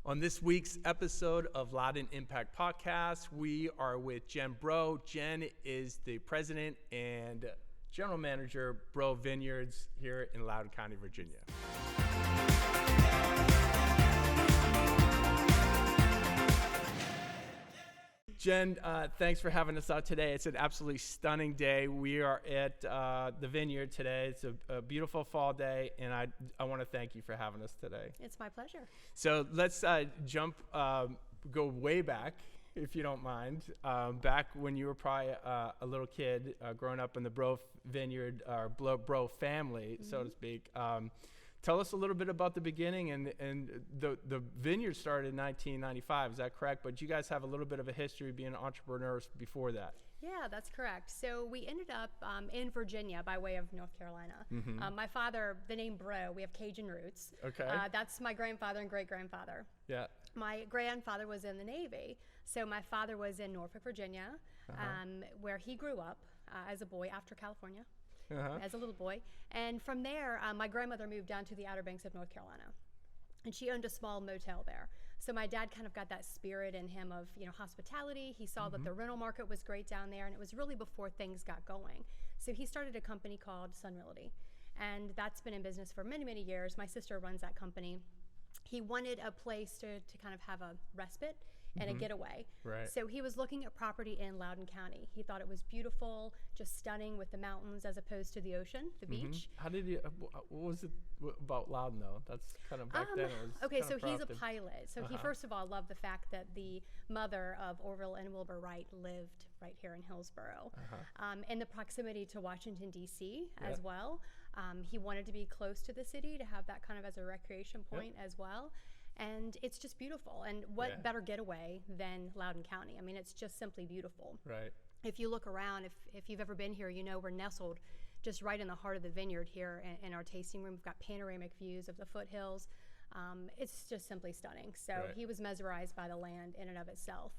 On this week's episode of Loudoun Impact Podcast, we are with Jen Breaux. Jen is the president and general manager, Breaux Vineyards here in Loudoun County, Virginia. Jen, thanks for having us out today. It's an absolutely stunning day. We are at the vineyard today. It's a beautiful fall day, and I want to thank you for having us today. It's my pleasure. So let's go way back, if you don't mind, back when you were probably a little kid growing up in the Breaux Vineyard, or Breaux family, so to speak. Tell us a little bit about the beginning, and the vineyard started in 1995, is that correct? But you guys have a little bit of a history being entrepreneurs before that. Yeah, that's correct. So we ended up in Virginia by way of North Carolina. Mm-hmm. My father, the name Breaux, we have Cajun roots. Okay. That's my grandfather and great-grandfather. Yeah. My grandfather was in the Navy, so my father was in Norfolk, Virginia, where he grew up as a boy after California. As a little boy. And from there, my grandmother moved down to the Outer Banks of North Carolina. And she owned a small motel there. So my dad kind of got that spirit in him of, hospitality. He saw that the rental market was great down there, and it was really before things got going. So he started a company called Sun Realty. And that's been in business for many, many years. My sister runs that company. He wanted a place to kind of have a respite and a getaway. Right. So he was looking at property in Loudoun County. He thought it was beautiful, just stunning with the mountains as opposed to the ocean, the beach. How did you, what was it about Loudoun though? That's kind of back then it was okay, kind so of he's a crafted. pilot. So he first of all loved the fact that the mother of Orville and Wilbur Wright lived right here in Hillsborough. And the proximity to Washington, D.C. as well. He wanted to be close to the city to have that kind of as a recreation point as well. And it's just beautiful. And what better getaway than Loudoun County? I mean, it's just simply beautiful. Right. If you look around, if you've ever been here, we're nestled just right in the heart of the vineyard here in our tasting room. We've got panoramic views of the foothills. It's just simply stunning. So he was mesmerized by the land in and of itself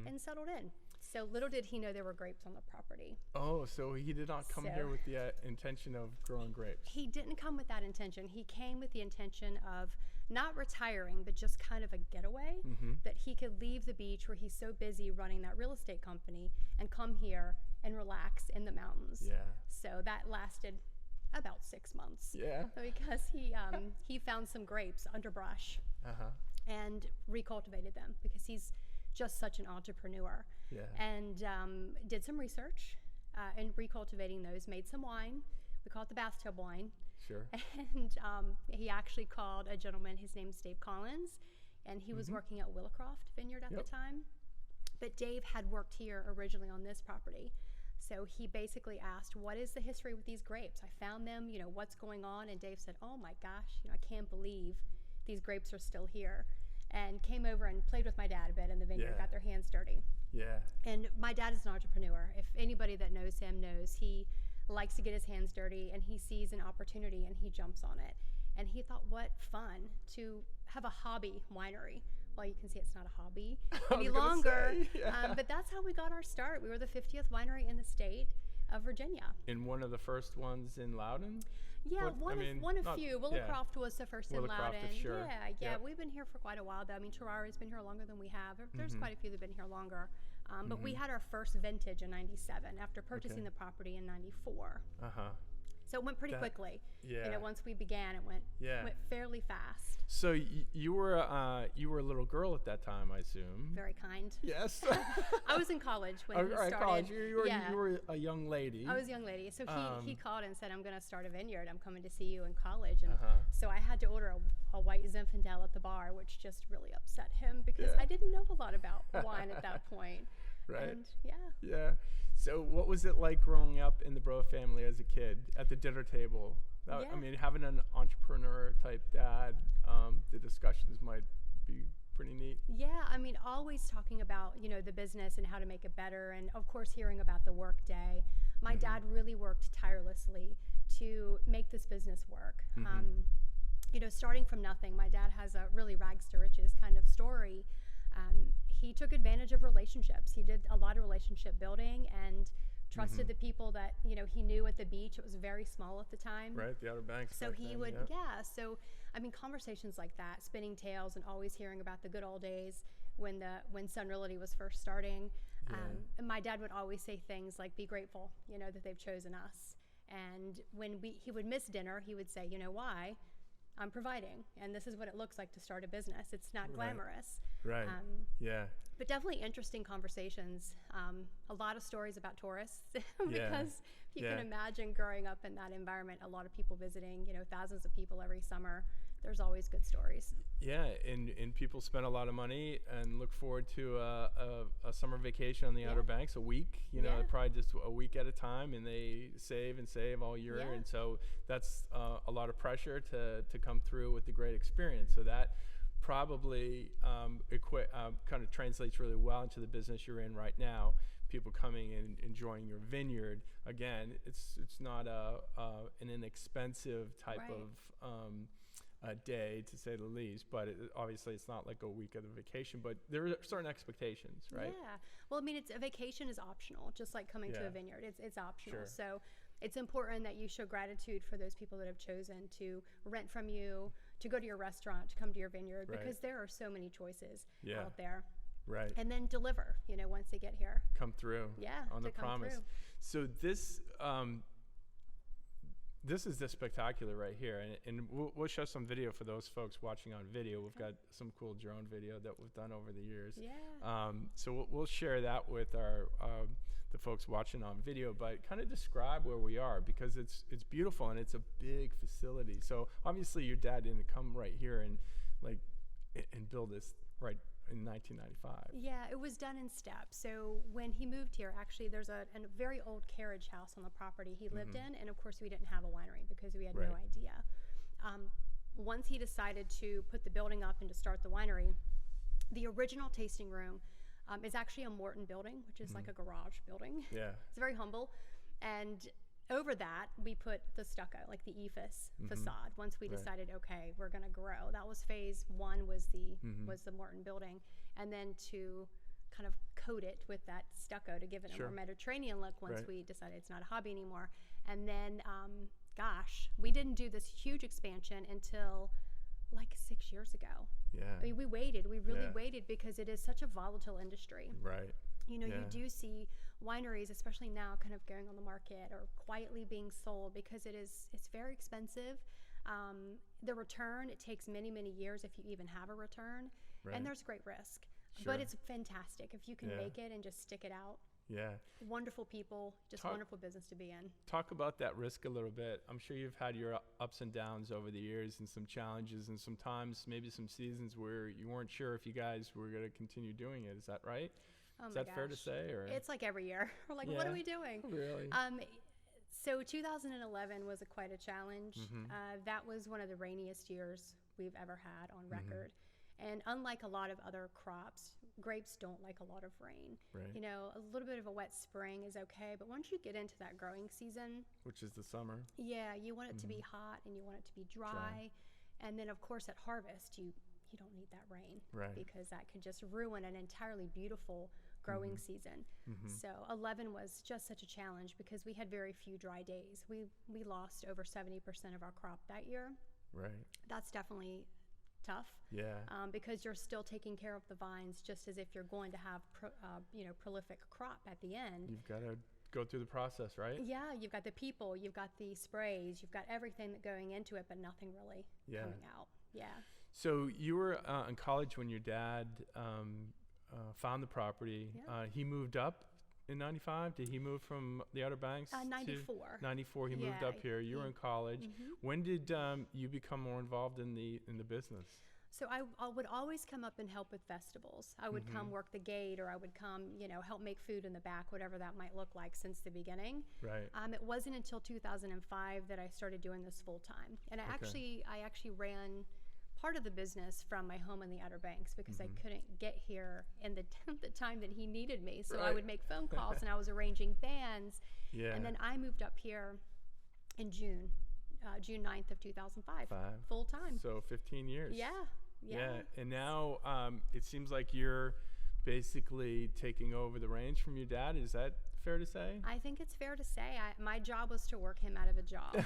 and settled in. So little did he know there were grapes on the property. Oh, so he did not come here with the intention of growing grapes. He didn't come with that intention. He came with the intention of not retiring, but just kind of a getaway, that he could leave the beach where he's so busy running that real estate company and come here and relax in the mountains. Yeah. So that lasted about 6 months. Yeah. Because he found some grapes under brush and recultivated them because he's just such an entrepreneur. Yeah. And did some research in recultivating those, made some wine. We call it the bathtub wine. Sure. And he actually called a gentleman, his name's Dave Collins, and he was working at Willowcroft Vineyard at the time. But Dave had worked here originally on this property. So he basically asked, what is the history with these grapes? I found them, what's going on? And Dave said, oh my gosh, I can't believe these grapes are still here. And came over and played with my dad a bit in the vineyard, got their hands dirty. Yeah. And my dad is an entrepreneur. If anybody that knows him knows, he likes to get his hands dirty, and he sees an opportunity and he jumps on it. And he thought, what fun to have a hobby winery. Well, you can see it's not a hobby any longer, but that's how we got our start. We were the 50th winery in the state of Virginia. And one of the first ones in Loudoun? Yeah, one of few. Willowcroft was the first in Loudoun. Sure. Yeah. We've been here for quite a while, though. I mean, Terrari's been here longer than we have. There's quite a few that have been here longer. But we had our first vintage in 97 after purchasing the property in 94. So it went pretty quickly. Yeah. Once we began, it went fairly fast. So you were a little girl at that time, I assume. Very kind. Yes. I was in college when he started. College. You were a young lady. I was a young lady. So he called and said, I'm going to start a vineyard. I'm coming to see you in college. And so I had to order a white Zinfandel at the bar, which just really upset him because I didn't know a lot about wine at that point. Right. And, yeah. So what was it like growing up in the Breaux family as a kid at the dinner table? I mean, having an entrepreneur type dad, the discussions might be pretty neat. Yeah, I mean, always talking about, the business and how to make it better. And of course, hearing about the work day. My dad really worked tirelessly to make this business work. Starting from nothing, my dad has a really rags to riches kind of story. He took advantage of relationships. He did a lot of relationship building and trusted the people that, he knew at the beach. It was very small at the time. Right, the Outer Banks. So back he then, would, yep. so, conversations like that, spinning tales and always hearing about the good old days when Sun Realty was first starting. Yeah. And my dad would always say things like, be grateful, that they've chosen us. And when he would miss dinner, he would say, why? I'm providing, and this is what it looks like to start a business. It's not glamorous. Right. Yeah. But definitely interesting conversations. A lot of stories about tourists because you can imagine growing up in that environment, a lot of people visiting, thousands of people every summer. There's always good stories. Yeah, and people spend a lot of money and look forward to a summer vacation on the Outer Banks, a week, probably just a week at a time, and they save and save all year. Yeah. And so that's a lot of pressure to come through with a great experience. So that probably kind of translates really well into the business you're in right now. People coming and enjoying your vineyard. Again, it's not an inexpensive type of a day, to say the least, but obviously it's not like a week of the vacation, but there are certain expectations, right? Yeah. Well, a vacation is optional, just like coming to a vineyard. It's optional. Sure. So it's important that you show gratitude for those people that have chosen to rent from you, to go to your restaurant, to come to your vineyard, because there are so many choices out there. Right. And then deliver, once they get here. Come through. Yeah. On the promise. Through. So this is just spectacular right here, and we'll show some video for those folks watching on video. We've got some cool drone video that we've done over the years. Yeah. So we'll share that with our the folks watching on video, but kind of describe where we are, because it's beautiful and it's a big facility. So obviously your dad didn't come right here and build this right in 1995. Yeah, it was done in steps. So when he moved here, actually, there's a very old carriage house on the property he lived in, and of course we didn't have a winery because we had no idea. Once he decided to put the building up and to start the winery, the original tasting room is actually a Morton building, which is like a garage building. Yeah. It's very humble. And over that, we put the stucco, like the ephes facade. Once we decided, okay, we're going to grow. That was phase one, was the Morton building. And then to kind of coat it with that stucco to give it a more Mediterranean look once we decided it's not a hobby anymore. And then, we didn't do this huge expansion until like 6 years ago. Yeah. We waited. We really waited because it is such a volatile industry. Right. You do see wineries, especially now, kind of going on the market or quietly being sold because it's very expensive. The return, it takes many, many years if you even have a return. Right. And there's great risk. Sure. But it's fantastic if you can make it and just stick it out. Yeah. Wonderful people, wonderful business to be in. Talk about that risk a little bit. I'm sure you've had your ups and downs over the years and some challenges and sometimes maybe some seasons where you weren't sure if you guys were going to continue doing it. Is that right? Oh Is that fair to say? Or? It's like every year. We're like, what are we doing? Really? So 2011 was quite a challenge. That was one of the rainiest years we've ever had on record. And unlike a lot of other crops, grapes don't like a lot of rain. Right. A little bit of a wet spring is okay, but once you get into that growing season, which is the summer, you want it to be hot and you want it to be dry. And then of course at harvest you don't need that rain, because that could just ruin an entirely beautiful growing season. So 11 was just such a challenge because we had very few dry days. We lost over 70% of our crop that year. Right. That's definitely tough. Yeah. Because you're still taking care of the vines just as if you're going to have prolific crop at the end. You've got to go through the process, right? Yeah, you've got the people, you've got the sprays, you've got everything that going into it, but nothing really coming out. Yeah. So you were in college when your dad found the property. Yeah. He moved up in 95? Did he move from the Outer Banks? 94. 94, he moved up here. You were in college. When did you become more involved in the business? So I would always come up and help with festivals. I would come work the gate, or I would come, help make food in the back, whatever that might look like, since the beginning. Right. It wasn't until 2005 that I started doing this full time. And I actually ran part of the business from my home in the Outer Banks because I couldn't get here in the time that he needed me. So I would make phone calls and I was arranging bands. Yeah. And then I moved up here in June 9th of 2005, full time. So 15 years. Yeah. And now it seems like you're basically taking over the reins from your dad. Is that fair to say? I think it's fair to say. My job was to work him out of a job.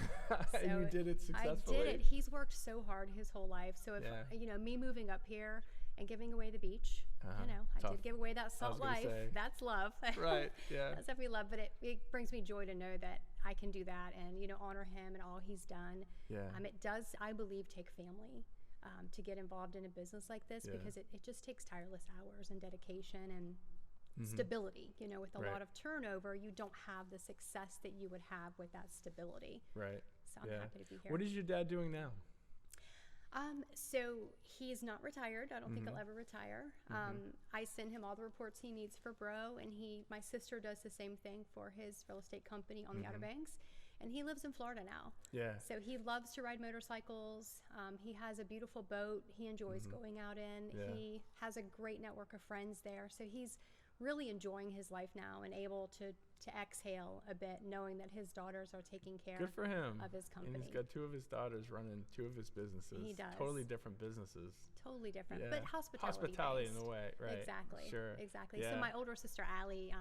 And you did it successfully? I did it. He's worked so hard his whole life. So if, me moving up here and giving away the beach, I did give away that salt life. That's love. Right, yeah. That's what we love. But it brings me joy to know that I can do that and, honor him and all he's done. Yeah. It does, I believe, take family to get involved in a business like this because it just takes tireless hours and dedication and stability. With a lot of turnover, you don't have the success that you would have with that stability. Right. So I'm happy to be here. What is your dad doing now? So he's not retired. I don't think he'll ever retire. I send him all the reports he needs for Breaux, and my sister does the same thing for his real estate company on the Outer Banks. And he lives in Florida now. Yeah. So he loves to ride motorcycles. He has a beautiful boat he enjoys going out in. Yeah. He has a great network of friends there. So he's really enjoying his life now and able to exhale a bit, knowing that his daughters are taking care Good for him. Of his company. And he's got two of his daughters running two of his businesses. He does. Totally different businesses. Totally different, Yeah. but hospitality in a way, right? Exactly. Sure. Exactly. Yeah. So my older sister, Allie,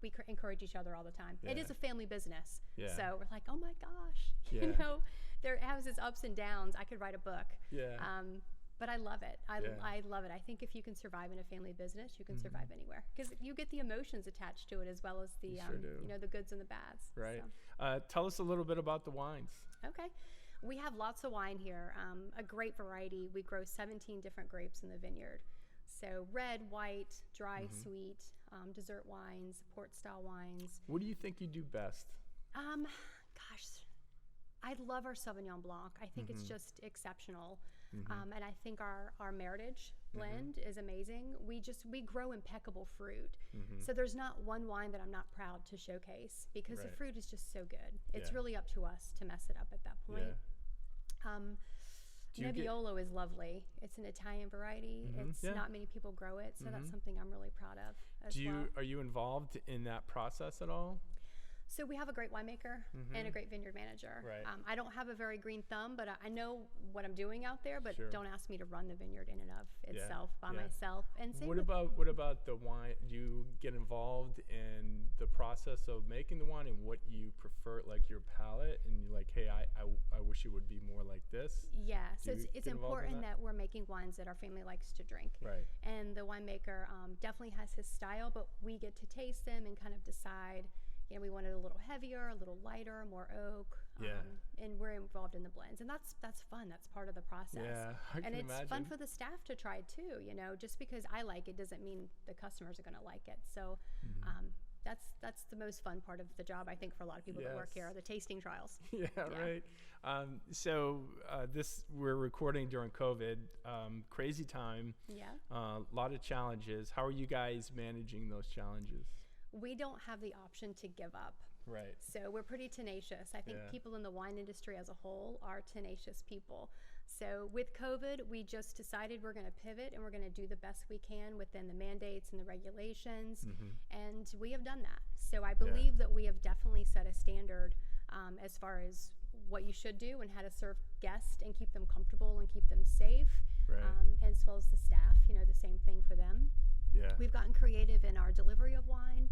we encourage each other all the time. Yeah. It is a family business. Yeah. So we're like, oh my gosh, Yeah. there has its ups and downs. I could write a book. Yeah. But I love it. I Yeah. love it. I think if you can survive in a family business, you can survive anywhere because you get the emotions attached to it as well as the You sure do. the goods and the bads. Right. So. Tell us a little bit about the wines. Okay. We have lots of wine here, a great variety. We grow 17 different grapes in the vineyard. So red, white, dry, sweet, dessert wines, port style wines. What do you think you do best? Gosh, I love our Sauvignon Blanc. I think it's just exceptional. And I think our Meritage blend is amazing. We grow impeccable fruit. So there's not one wine that I'm not proud to showcase because the fruit is just so good. It's really up to us to mess it up at that point. Yeah. Nebbiolo is lovely. It's an Italian variety. It's not many people grow it, so that's something I'm really proud of as well. Are you involved in that process at all? So we have a great winemaker and a great vineyard manager. Right. I don't have a very green thumb, but I know what I'm doing out there, but Sure. don't ask me to run the vineyard in and of itself by Yeah. myself. And same What about the wine? Do you get involved in the process of making the wine and what you prefer, like your palate, and you're like, hey, I wish it would be more like this? Yeah, so Do you it's get involved in important that we're making wines that our family likes to drink. Right. And the winemaker definitely has his style, but we get to taste them and kind of decide, we want it a little heavier, a little lighter, more oak. And we're involved in the blends. And that's fun. That's part of the process. Yeah, I can it's imagine. fun for the staff to try too. Just because I like it doesn't mean the customers are going to like it. So that's the most fun part of the job, I think, for a lot of people that work here, the tasting trials. Yeah, right. So we're recording during COVID, crazy time. Yeah. A lot of challenges. How are you guys managing those challenges? We don't have the option to give up. Right. So we're pretty tenacious. I think people in the wine industry as a whole are tenacious people. So with COVID, we just decided we're going to pivot and we're going to do the best we can within the mandates and the regulations. And we have done that. So I believe that we have definitely set a standard as far as what you should do and how to serve guests and keep them comfortable and keep them safe. Right. As well as the staff, the same thing for them. Yeah. We've gotten creative in our delivery of wine,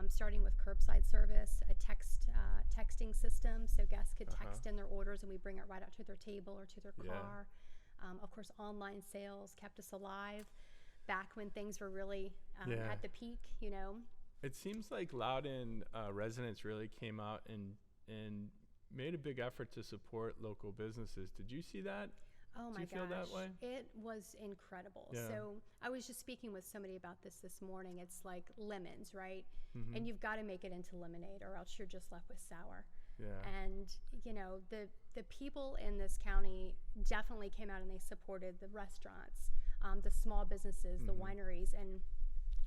starting with curbside service, a texting system, so guests could text in their orders and we bring it right out to their table or to their car. Of course, online sales kept us alive back when things were really at the peak, It seems like Loudoun residents really came out and made a big effort to support local businesses. Did you see that? Oh my gosh. Do you feel that way? It was incredible. Yeah. So I was just speaking with somebody about this morning. It's like lemons, right? And you've got to make it into lemonade or else you're just left with sour. Yeah. And, the people in this county definitely came out and they supported the restaurants, the small businesses, the wineries. And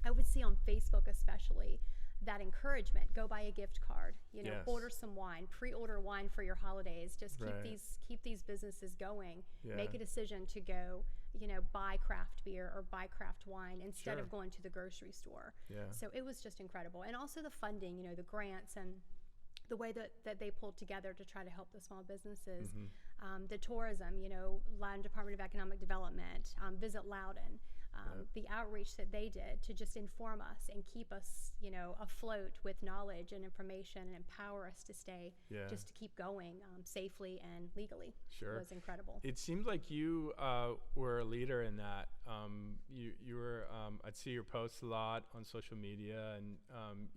I would see on Facebook especially that encouragement, go buy a gift card, order some wine, pre-order wine for your holidays, just keep these businesses going, make a decision to go, buy craft beer or buy craft wine instead of going to the grocery store. Yeah. So it was just incredible. And also the funding, the grants and the way that they pulled together to try to help the small businesses, the tourism, Loudoun Department of Economic Development, Visit Loudoun, the outreach that they did to just inform us and keep us, you know, afloat with knowledge and information and empower us to stay, just to keep going safely and legally, was incredible. It seemed like you were a leader in that. You were, I'd see your posts a lot on social media, and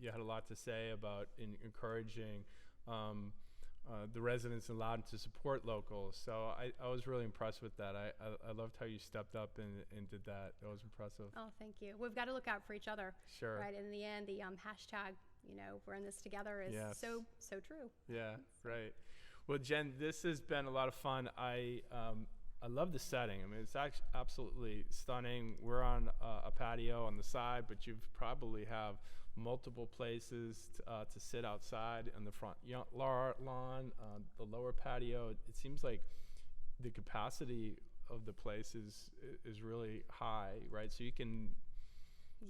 you had a lot to say about encouraging the residents in Loudoun to support locals. So I was really impressed with that. I loved how you stepped up and did that. That was impressive. Oh, thank you. We've got to look out for each other. Sure. Right. In the end, the hashtag, you know, we're in this together is so true. Yeah, right. Well, Jen, this has been a lot of fun. I love the setting. I mean, it's actually absolutely stunning. We're on a patio on the side, but you probably have multiple places to sit outside on the front lawn, the lower patio. It seems like the capacity of the place is really high, right? So you can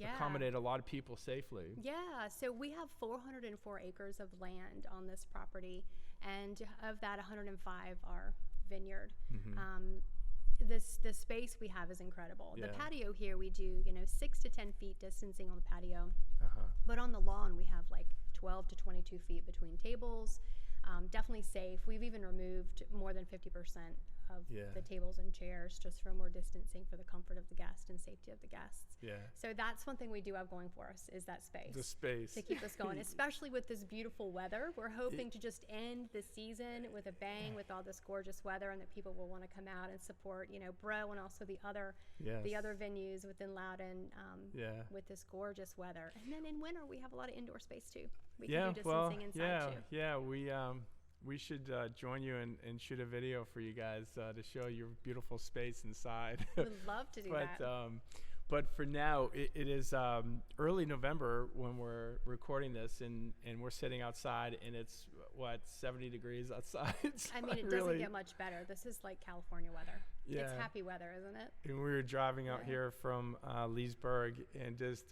accommodate a lot of people safely. Yeah, so we have 404 acres of land on this property, and of that 105 are vineyard. The space we have is incredible. The patio here, we do 6 to 10 feet distancing on the patio, but on the lawn we have like 12 to 22 feet between tables. Definitely safe. We've even removed more than 50% of the tables and chairs just for more distancing for the comfort of the guest and safety of the guests. So that's one thing we do have going for us, is that space. The space. To keep us going, especially with this beautiful weather. We're hoping to just end the season with a bang with all this gorgeous weather, and that people will want to come out and support, Breaux and also the other venues within Loudoun with this gorgeous weather. And then in winter, we have a lot of indoor space too. We can do distancing inside too. Yeah, we should join you and shoot a video for you guys to show your beautiful space inside. We'd love to do that. But for now, it is early November when we're recording this, and we're sitting outside, and it's, 70 degrees outside? I mean, it doesn't get much better. This is like California weather. Yeah. It's happy weather, isn't it? And we were driving out here from Leesburg, and just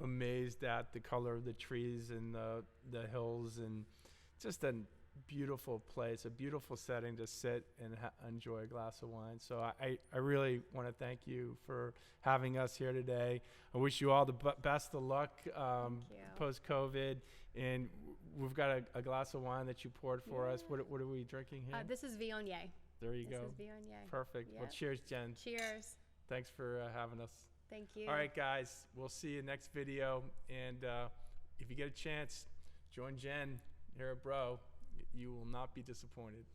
amazed at the color of the trees and the hills, and just a beautiful place, a beautiful setting to sit and enjoy a glass of wine. So I really want to thank you for having us here today. I wish you all the best of luck post-COVID. And we've got a glass of wine that you poured for us. What are we drinking here? This is Viognier. There you go. This is Viognier. Perfect. Well, cheers, Jen. Cheers. Thanks for having us. Thank you. All right, guys. We'll see you next video. And if you get a chance, join Jen here at Breaux. You will not be disappointed.